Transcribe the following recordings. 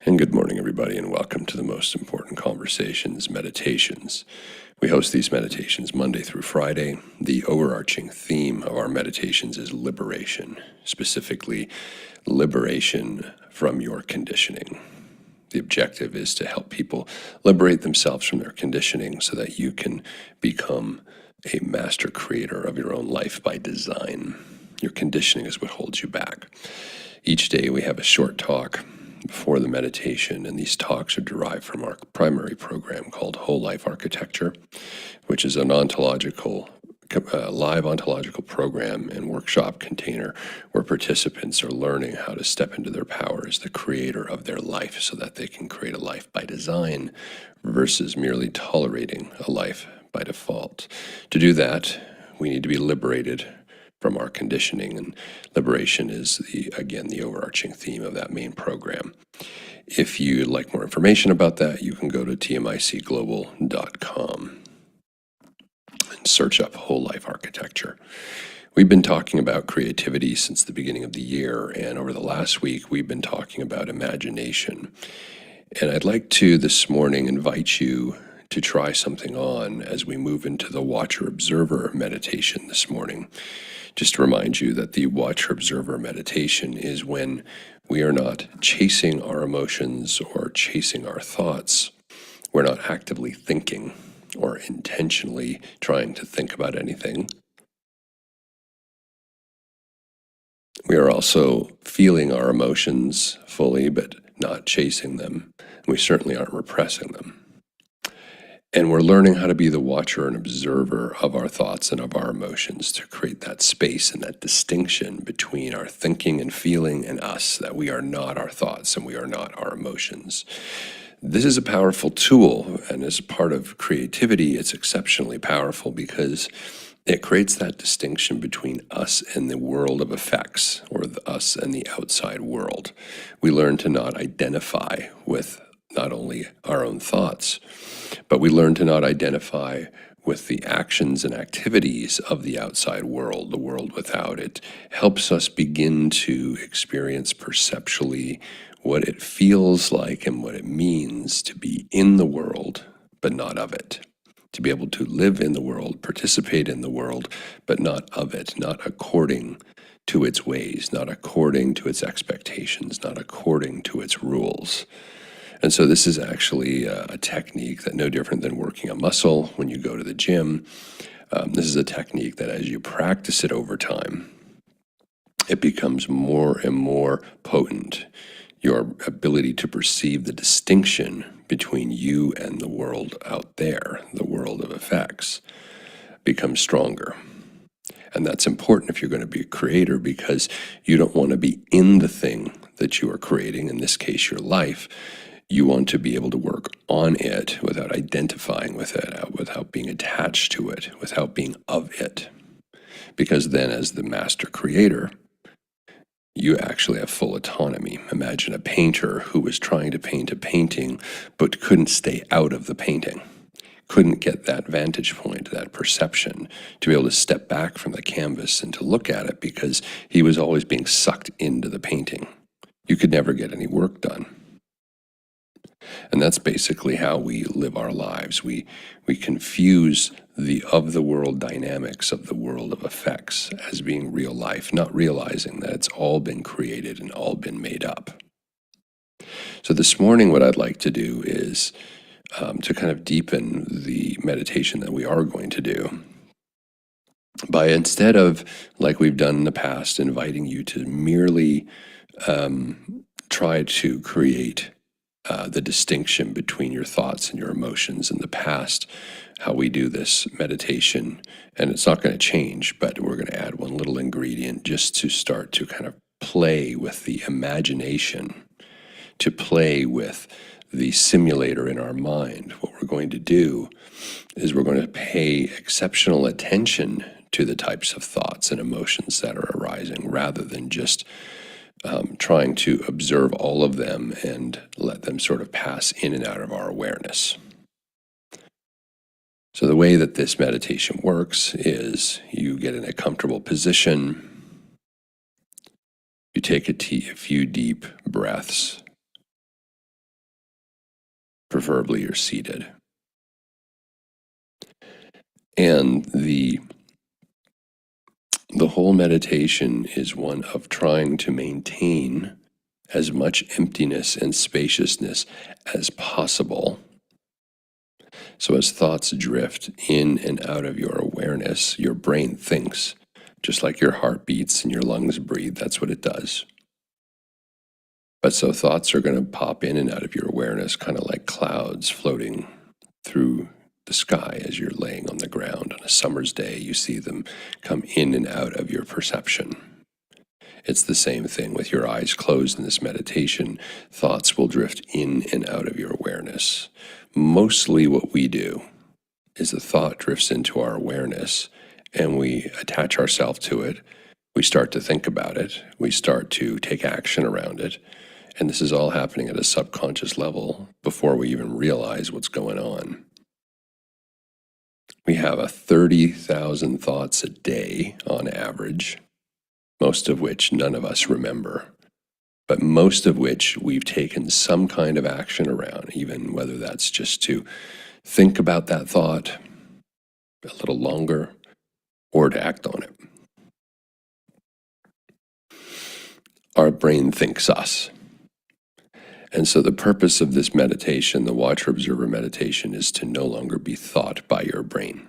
And good morning, everybody, and welcome to the Most Important Conversations Meditations. We host these meditations Monday through Friday. The overarching theme of our meditations is liberation, specifically liberation from your conditioning. The objective is to help people liberate themselves from their conditioning so that you can become a master creator of your own life by design. Your conditioning is what holds you back. Each day we have a short talk before the meditation, and these talks are derived from our primary program called Whole Life Architecture, which is an live ontological program and workshop container where participants are learning how to step into their power as the creator of their life so that they can create a life by design versus merely tolerating a life by default. To do that, we need to be liberated from our conditioning, and liberation is the overarching theme of that main program. If you'd like more information about that, you can go to tmicglobal.com and search up Whole Life Architecture. We've been talking about creativity since the beginning of the year, and over the last week we've been talking about imagination. And I'd like to this morning invite you to try something on as we move into the Watcher-Observer meditation this morning. Just to remind you that the Watcher-Observer meditation is when we are not chasing our emotions or chasing our thoughts. We're not actively thinking or intentionally trying to think about anything. We are also feeling our emotions fully, but not chasing them. We certainly aren't repressing them. And we're learning how to be the watcher and observer of our thoughts and of our emotions to create that space and that distinction between our thinking and feeling and us, that we are not our thoughts and we are not our emotions. This is a powerful tool, and as part of creativity, it's exceptionally powerful because it creates that distinction between us and the world of effects, or us and the outside world. We learn to not identify with not only our own thoughts, but we learn to not identify with the actions and activities of the outside world, the world without. It helps us begin to experience perceptually what it feels like and what it means to be in the world, but not of it. To be able to live in the world, participate in the world, but not of it, not according to its ways, not according to its expectations, not according to its rules. And so this is actually a technique that no different than working a muscle when you go to the gym. This is a technique that as you practice it over time, it becomes more and more potent. Your ability to perceive the distinction between you and the world out there, the world of effects, becomes stronger. And that's important if you're going to be a creator, because you don't want to be in the thing that you are creating, in this case, your life. You want to be able to work on it without identifying with it, without being attached to it, without being of it. Because then as the master creator, you actually have full autonomy. Imagine a painter who was trying to paint a painting but couldn't stay out of the painting, couldn't get that vantage point, that perception, to be able to step back from the canvas and to look at it, because he was always being sucked into the painting. You could never get any work done. And that's basically how we live our lives. We confuse the of the world dynamics of the world of effects as being real life, not realizing that it's all been created and all been made up. So this morning, what I'd like to do is to kind of deepen the meditation that we are going to do by, instead of, like we've done in the past, inviting you to merely try to create the distinction between your thoughts and your emotions. In the past, how we do this meditation, and it's not going to change, but we're going to add one little ingredient just to start to kind of play with the imagination, to play with the simulator in our mind. What we're going to do is we're going to pay exceptional attention to the types of thoughts and emotions that are arising, rather than just trying to observe all of them and let them sort of pass in and out of our awareness. So the way that this meditation works is you get in a comfortable position, you take a few deep breaths, Preferably you're seated. And the whole meditation is one of trying to maintain as much emptiness and spaciousness as possible. So as thoughts drift in and out of your awareness, your brain thinks, just like your heart beats and your lungs breathe. That's what it does. But so thoughts are going to pop in and out of your awareness, kind of like clouds floating through the sky as you're laying on the ground on a summer's day. You see them come in and out of your perception. It's the same thing with your eyes closed in this meditation. Thoughts will drift in and out of your awareness. Mostly what we do is the thought drifts into our awareness and we attach ourselves to it. We start to think about it. We start to take action around it. And this is all happening at a subconscious level before we even realize what's going on. We have 30,000 thoughts a day on average, most of which none of us remember, but most of which we've taken some kind of action around, even whether that's just to think about that thought a little longer or to act on it. Our brain thinks us. And so the purpose of this meditation, the Watcher-Observer meditation, is to no longer be thought by your brain,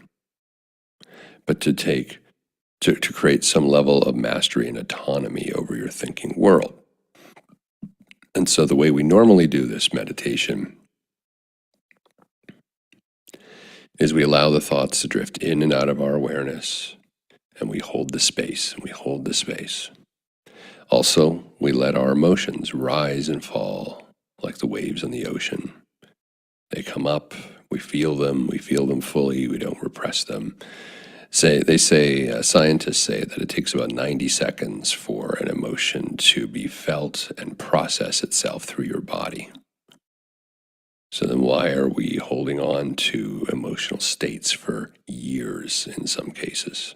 but to create some level of mastery and autonomy over your thinking world. And so the way we normally do this meditation is we allow the thoughts to drift in and out of our awareness, and we hold the space, and we hold the space. Also, we let our emotions rise and fall like the waves on the ocean. They come up, we feel them fully, we don't repress them. Scientists say that it takes about 90 seconds for an emotion to be felt and process itself through your body. So then why are we holding on to emotional states for years in some cases?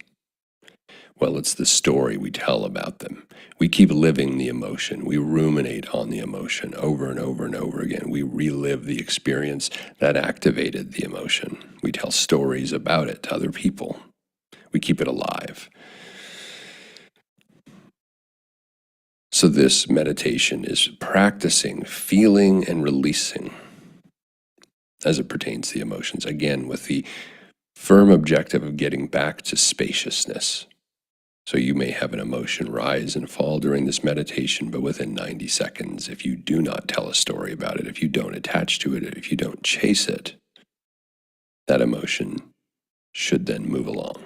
Well, it's the story we tell about them. We keep living the emotion. We ruminate on the emotion over and over and over again. We relive the experience that activated the emotion. We tell stories about it to other people. We keep it alive. So this meditation is practicing feeling and releasing as it pertains to the emotions, again, with the firm objective of getting back to spaciousness. So you may have an emotion rise and fall during this meditation, but within 90 seconds, if you do not tell a story about it, if you don't attach to it, if you don't chase it, that emotion should then move along.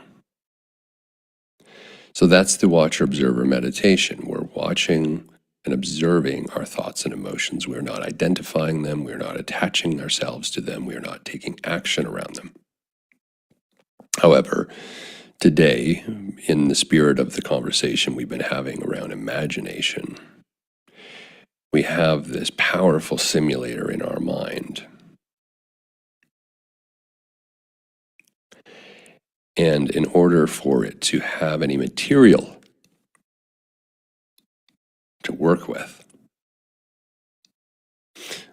So that's the Watcher-Observer meditation. We're watching and observing our thoughts and emotions. We're not identifying them. We're not attaching ourselves to them. We're not taking action around them. However, today, in the spirit of the conversation we've been having around imagination, we have this powerful simulator in our mind. And in order for it to have any material to work with,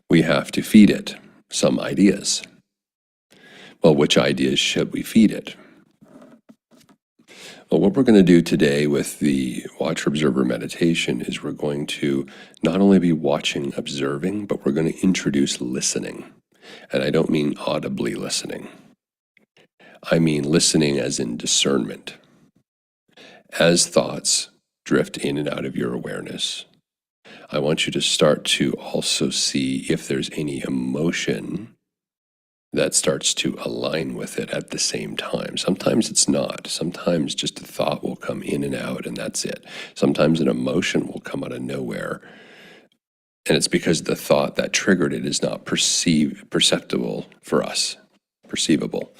we have to feed it some ideas. Well, which ideas should we feed it? Well, what we're going to do today with the Watcher-Observer meditation is we're going to not only be watching, observing, but we're going to introduce listening. And I don't mean audibly listening. I mean listening as in discernment. As thoughts drift in and out of your awareness, I want you to start to also see if there's any emotion that starts to align with it at the same time. Sometimes it's not. Sometimes just a thought will come in and out and that's it. Sometimes an emotion will come out of nowhere. And it's because the thought that triggered it is not perceptible for us, perceivable.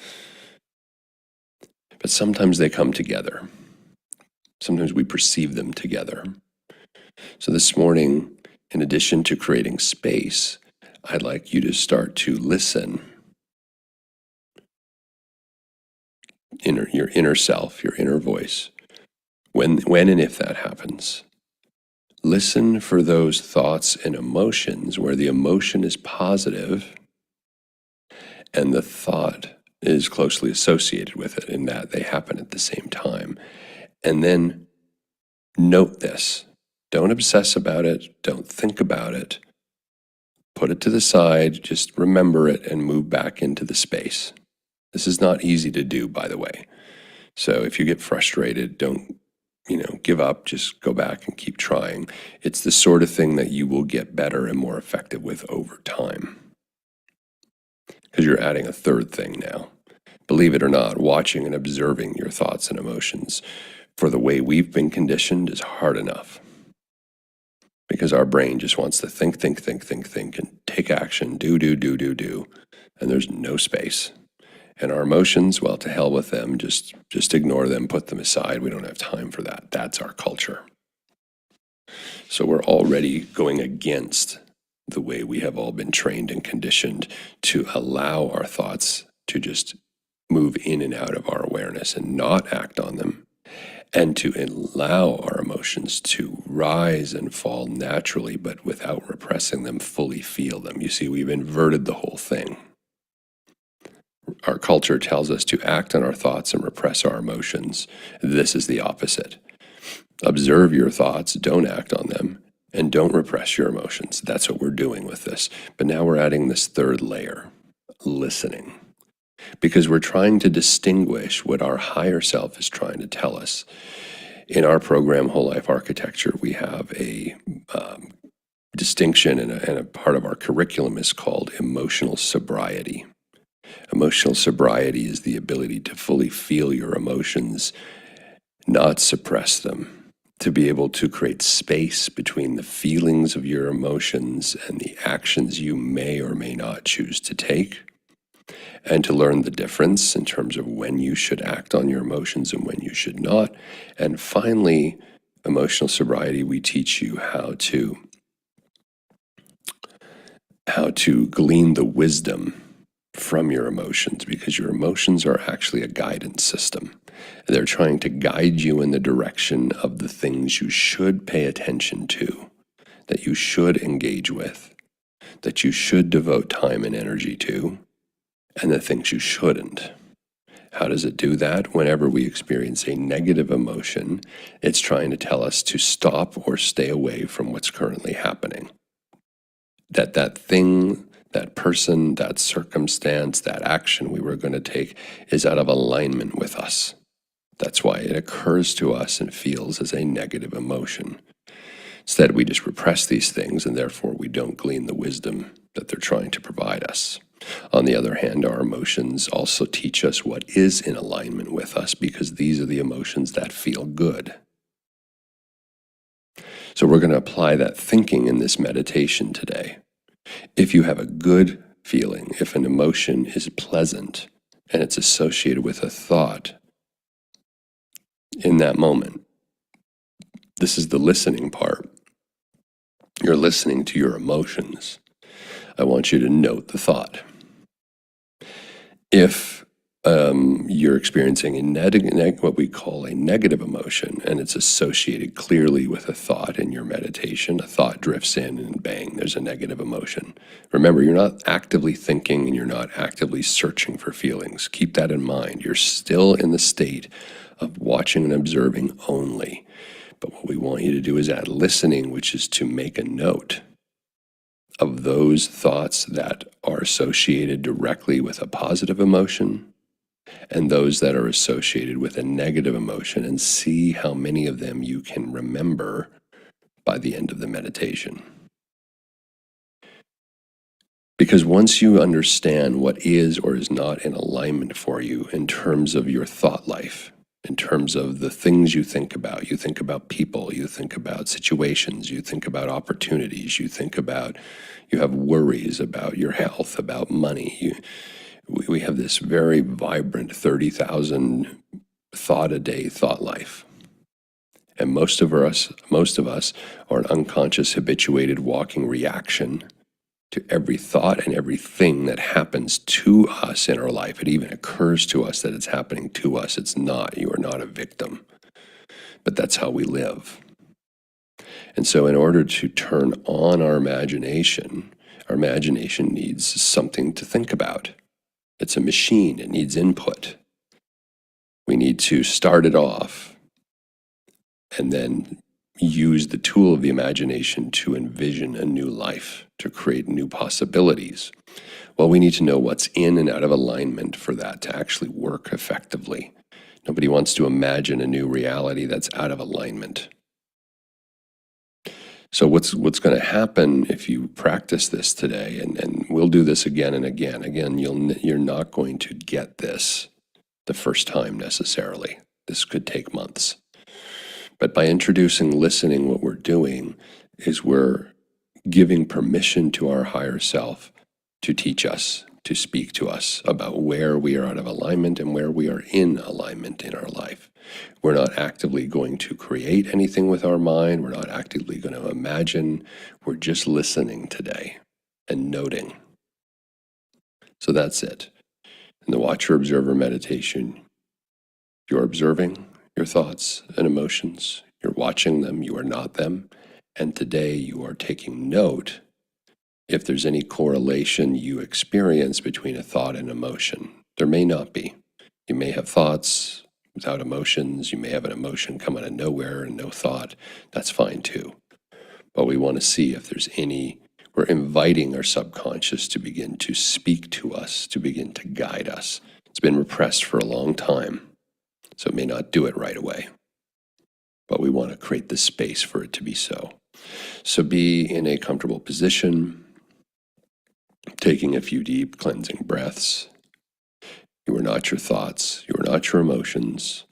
But sometimes they come together. Sometimes we perceive them together. So this morning, in addition to creating space, I'd like you to start to listen. Your inner self, your inner voice. When and if that happens, listen for those thoughts and emotions where the emotion is positive and the thought is closely associated with it in that they happen at the same time. And then note this. Don't obsess about it. Don't think about it. Put it to the side. Just remember it and move back into the space. This is not easy to do, by the way. So if you get frustrated, don't, give up. Just go back and keep trying. It's the sort of thing that you will get better and more effective with over time. Because you're adding a third thing now. Believe it or not, watching and observing your thoughts and emotions for the way we've been conditioned is hard enough. Because our brain just wants to think, and take action, do, and there's no space. And our emotions, well, to hell with them, just ignore them, put them aside. We don't have time for that. That's our culture. So we're already going against the way we have all been trained and conditioned to allow our thoughts to just move in and out of our awareness and not act on them, and to allow our emotions to rise and fall naturally, but without repressing them, fully feel them. You see, we've inverted the whole thing. Our culture tells us to act on our thoughts and repress our emotions. This is the opposite. Observe your thoughts, don't act on them, and don't repress your emotions. That's what we're doing with this. But now we're adding this third layer, listening. Because we're trying to distinguish what our higher self is trying to tell us. In our program, Whole Life Architecture, we have a distinction, and a part of our curriculum is called emotional sobriety. Emotional sobriety is the ability to fully feel your emotions, not suppress them, to be able to create space between the feelings of your emotions and the actions you may or may not choose to take, and to learn the difference in terms of when you should act on your emotions and when you should not. And finally, emotional sobriety, we teach you how to glean the wisdom from your emotions, because your emotions are actually a guidance system. They're trying to guide you in the direction of the things you should pay attention to, that you should engage with, that you should devote time and energy to, and the things you shouldn't. How does it do that? Whenever we experience a negative emotion, it's trying to tell us to stop or stay away from what's currently happening. That thing, that person, that circumstance, that action we were going to take is out of alignment with us. That's why it occurs to us and feels as a negative emotion. Instead, we just repress these things, and therefore we don't glean the wisdom that they're trying to provide us. On the other hand, our emotions also teach us what is in alignment with us, because these are the emotions that feel good. So we're going to apply that thinking in this meditation today. If you have a good feeling, if an emotion is pleasant and it's associated with a thought in that moment, this is the listening part. You're listening to your emotions. I want you to note the thought. If you're experiencing what we call a negative emotion, and it's associated clearly with a thought in your meditation, a thought drifts in and bang, there's a negative emotion. Remember, you're not actively thinking and you're not actively searching for feelings. Keep that in mind. You're still in the state of watching and observing only. But what we want you to do is add listening, which is to make a note of those thoughts that are associated directly with a positive emotion and those that are associated with a negative emotion, and see how many of them you can remember by the end of the meditation. Because once you understand what is or is not in alignment for you in terms of your thought life, in terms of the things you think about people, you think about situations, you think about opportunities, you have worries about your health, about money. We have this very vibrant 30,000 thought a day thought life. And most of us are an unconscious, habituated walking reaction to every thought and everything that happens to us in our life. It even occurs to us that it's happening to us. It's not. You are not a victim. But that's how we live. And so in order to turn on our imagination needs something to think about. It's a machine, it needs input. We need to start it off and then use the tool of the imagination to envision a new life, to create new possibilities. Well, we need to know what's in and out of alignment for that to actually work effectively. Nobody wants to imagine a new reality that's out of alignment. So what's going to happen if you practice this today, and we'll do this again and again. Again, you're not going to get this the first time necessarily. This could take months. But by introducing listening, what we're doing is we're giving permission to our higher self to teach us, to speak to us about where we are out of alignment and where we are in alignment in our life. We're not actively going to create anything with our mind. We're not actively going to imagine. We're just listening today and noting. So that's it. In the Watcher Observer meditation, you're observing your thoughts and emotions. You're watching them. You are not them. And today you are taking note if there's any correlation you experience between a thought and emotion. There may not be. You may have thoughts without emotions. You may have an emotion come out of nowhere and no thought. That's fine too. But we want to see if there's any, we're inviting our subconscious to begin to speak to us, to begin to guide us. It's been repressed for a long time, so it may not do it right away. But we want to create the space for it to be so. So be in a comfortable position, taking a few deep cleansing breaths. You are not your thoughts. You are not your emotions.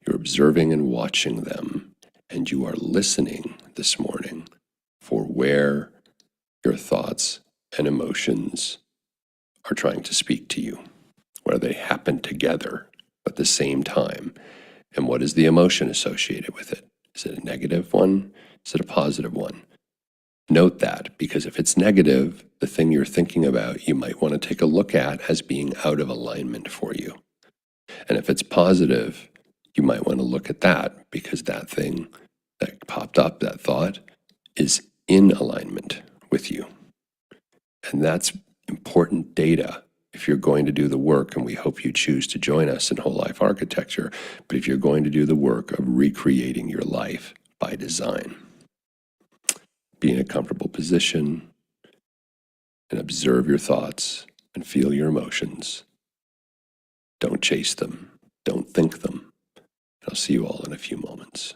You're observing and watching them. And you are listening this morning for where your thoughts and emotions are trying to speak to you, where they happen together at the same time. And what is the emotion associated with it? Is it a negative one? Is it a positive one? Note that, because if it's negative, the thing you're thinking about, you might want to take a look at as being out of alignment for you. And if it's positive, you might want to look at that because that thing that popped up, that thought, is in alignment with you. And that's important data if you're going to do the work, and we hope you choose to join us in whole life architecture, but if you're going to do the work of recreating your life by design. Be in a comfortable position and observe your thoughts and feel your emotions. Don't chase them. Don't think them. I'll see you all in a few moments.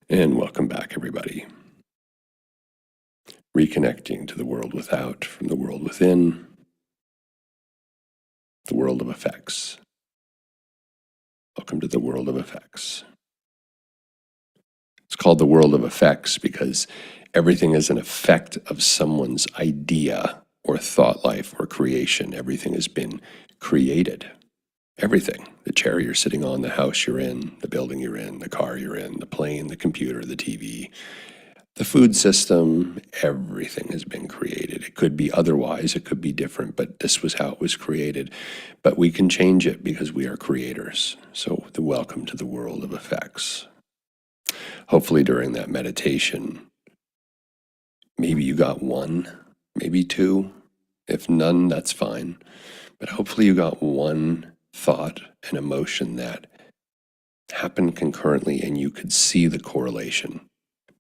And welcome back, everybody. Reconnecting to the world without from the world within, the world of effects. Welcome to the world of effects. It's called the world of effects because everything is an effect of someone's idea or thought life or creation. Everything has been created. Everything. The chair you're sitting on, the house you're in, the building you're in, the car you're in, the plane, the computer, the TV, the food system, everything has been created. It could be otherwise, it could be different, but this was how it was created. But we can change it because we are creators. So the welcome to the world of effects. Hopefully during that meditation, maybe you got one, maybe two. If none, that's fine. But hopefully you got one thought and emotion that happened concurrently and you could see the correlation.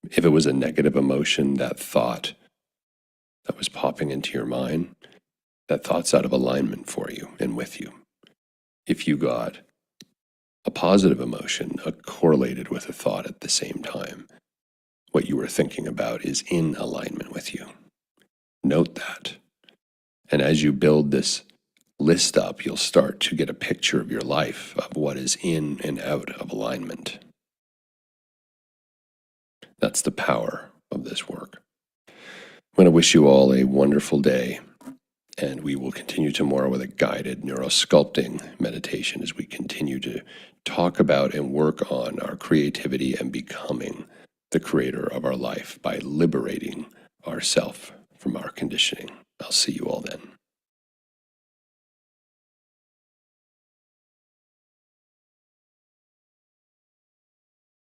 If it was a negative emotion, that thought that was popping into your mind, that thought's out of alignment for you and with you. If you got a positive emotion correlated with a thought at the same time, what you were thinking about is in alignment with you. Note that. And as you build this list up, you'll start to get a picture of your life, of what is in and out of alignment. That's the power of this work. I'm going to wish you all a wonderful day, and we will continue tomorrow with a guided neurosculpting meditation as we continue to talk about and work on our creativity and becoming the creator of our life by liberating ourself from our conditioning.